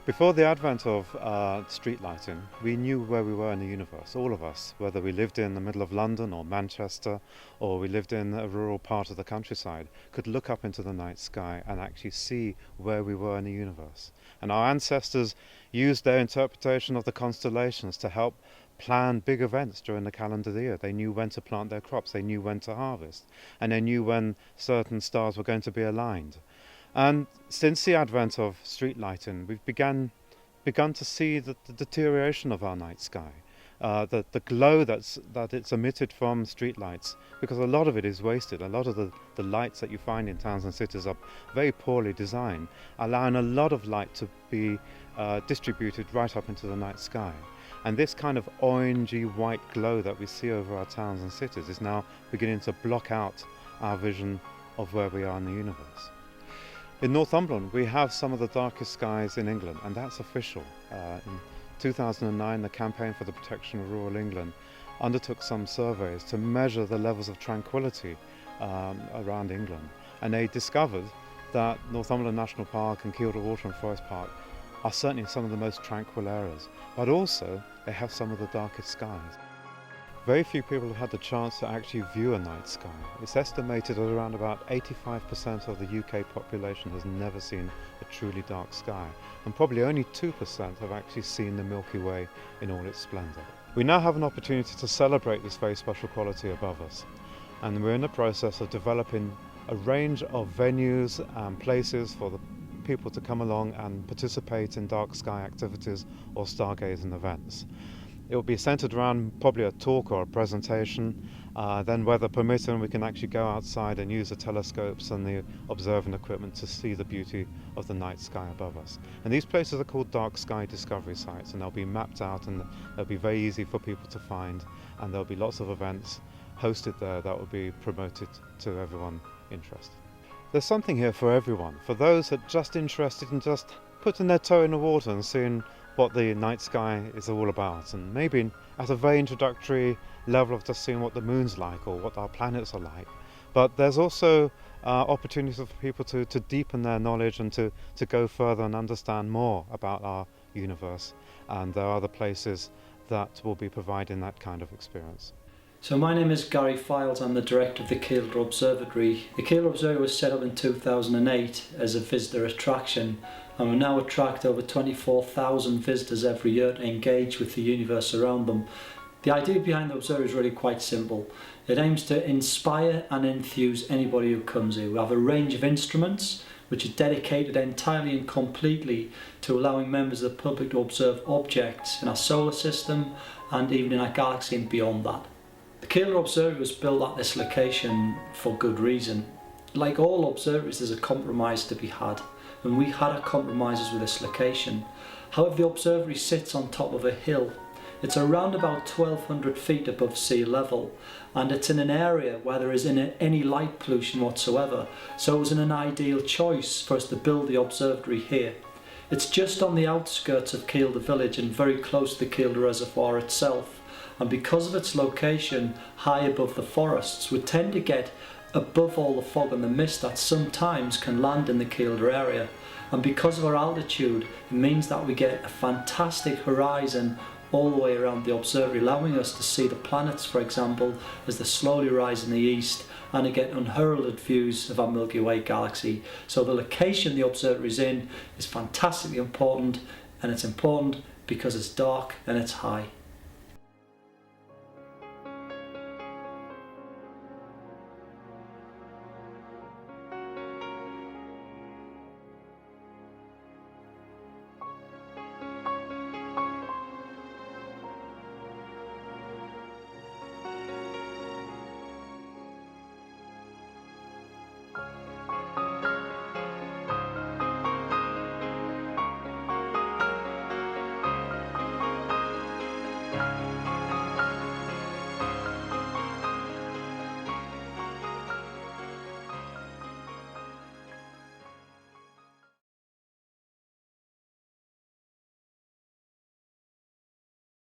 Before the advent of street lighting, we knew where we were in the universe, all of us, whether we lived in the middle of London or Manchester, or we lived in a rural part of the countryside, could look up into the night sky and actually see where we were in the universe. And our ancestors used their interpretation of the constellations to help plan big events during the calendar year. They knew when to plant their crops, they knew when to harvest, and they knew when certain stars were going to be aligned. And since the advent of street lighting, we've begun to see the deterioration of our night sky, the glow that it's emitted from street lights, because a lot of it is wasted. A lot of the lights that you find in towns and cities are very poorly designed, allowing a lot of light to be distributed right up into the night sky. And this kind of orangey white glow that we see over our towns and cities is now beginning to block out our vision of where we are in the universe. In Northumberland, we have some of the darkest skies in England, and that's official. In 2009, the Campaign for the Protection of Rural England undertook some surveys to measure the levels of tranquility around England, and they discovered that Northumberland National Park and Kielder Water and Forest Park are certainly some of the most tranquil areas, but also they have some of the darkest skies. Very few people have had the chance to actually view a night sky. It's estimated that around about 85% of the UK population has never seen a truly dark sky, and probably only 2% have actually seen the Milky Way in all its splendour. We now have an opportunity to celebrate this very special quality above us, and we're in the process of developing a range of venues and places for the people to come along and participate in dark sky activities or stargazing events. It will be centred around probably a talk or a presentation. Then, weather permitting, we can actually go outside and use the telescopes and the observing equipment to see the beauty of the night sky above us. And these places are called dark sky discovery sites, and they'll be mapped out and they'll be very easy for people to find, and there'll be lots of events hosted there that will be promoted to everyone interested. There's something here for everyone, for those that are just interested in just putting their toe in the water and seeing what the night sky is all about, and maybe at a very introductory level of just seeing what the moon's like or what our planets are like. But there's also opportunities for people to deepen their knowledge and to go further and understand more about our universe, and there are other places that will be providing that kind of experience. So my name is Gary Files, I'm the director of the Kielder Observatory. The Kielder Observatory was set up in 2008 as a visitor attraction, and we now attract over 24,000 visitors every year to engage with the universe around them. The idea behind the observatory is really quite simple. It aims to inspire and enthuse anybody who comes here. We have a range of instruments which are dedicated entirely and completely to allowing members of the public to observe objects in our solar system and even in our galaxy and beyond that. The Kielder Observatory was built at this location for good reason. Like all observatories, there's a compromise to be had, and we had our compromises with this location. However, the observatory sits on top of a hill. It's around about 1,200 feet above sea level, and it's in an area where there isn't any light pollution whatsoever, so it was an ideal choice for us to build the observatory here. It's just on the outskirts of Kielder village and very close to the Kielder Reservoir itself. And because of its location high above the forests, we tend to get above all the fog and the mist that sometimes can land in the Kielder area. And because of our altitude, it means that we get a fantastic horizon all the way around the observatory, allowing us to see the planets, for example, as they slowly rise in the east, and to get unheralded views of our Milky Way galaxy. So the location the observatory is in is fantastically important, and it's important because it's dark and it's high.